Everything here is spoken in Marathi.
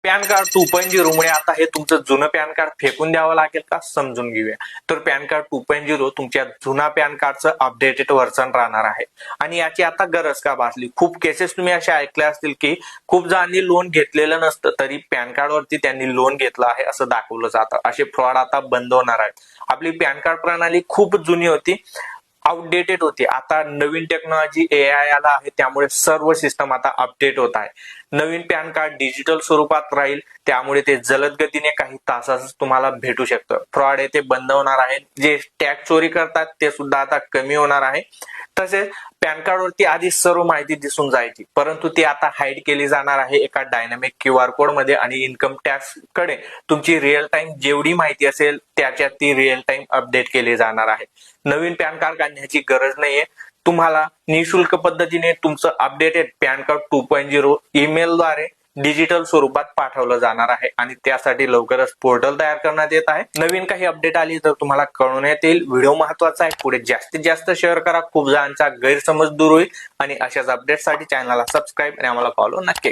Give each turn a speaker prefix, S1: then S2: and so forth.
S1: पॅन कार्ड 2.0 मुळे आता हे तुमचं जुनं पॅन कार्ड फेकून द्यावं लागेल का समजून घेऊया. तर पॅन कार्ड 2.0 तुमच्या जुना पॅन कार्डचं अपडेटेड व्हर्जन राहणार आहे आणि याची आता गरज का भासली. खूप केसेस तुम्ही अशा ऐकल्या असतील की खूप जणांनी लोन घेतलेलं नसतं तरी पॅन कार्ड वरती त्यांनी लोन घेतलं आहे असं दाखवलं जातं. असे फ्रॉड आता बंद होणार आहेत. आपली पॅन कार्ड प्रणाली खूप जुनी होती, आउटडेटेड होती. आता नवीन टेक्नॉलॉजी AI आला आहे, त्यामुळे सर्व सिस्टम आता अपडेट होत आहे. नवीन पॅन कार्ड डिजिटल स्वरूपात राहील, त्यामुळे ते जलद गतीने काही तासातच तुम्हाला भेटू शकतं. फ्रॉड आहे ते बंद होणार आहे. जे टॅक्स चोरी करतात ते सुद्धा आता कमी होणार आहे. तसेच पॅन कार्ड वरती आधी सर्व माहिती दिसून जायची, परंतु ती आता हाईड केली जाणार आहे एका डायनामिक QR कोड मध्ये आणि इन्कम टॅक्स कडे तुमची रिअल टाइम जेवढी माहिती असेल त्याच्यात ती रिअल टाइम अपडेट केली जाणार आहे. नवीन पॅन कार्ड काढण्याची गरज नाहीये. तुम्हाला निशुल्क पद्धतीने तुमचं अपडेटेड पॅन कार्ड 2.0 ईमेलद्वारे डिजिटल स्वरूपात पाठवलं जाणार आहे आणि त्यासाठी लवकरच पोर्टल तयार करण्यात येत आहे. नवीन काही अपडेट आली तर तुम्हाला कळवण्यात येईल. व्हिडिओ महत्वाचा आहे, पुढे जास्तीत जास्त शेअर करा. खूप जणांचा गैरसमज दूर होईल आणि अशाच अपडेटसाठी चॅनलला सबस्क्राईब आणि आम्हाला फॉलो नक्की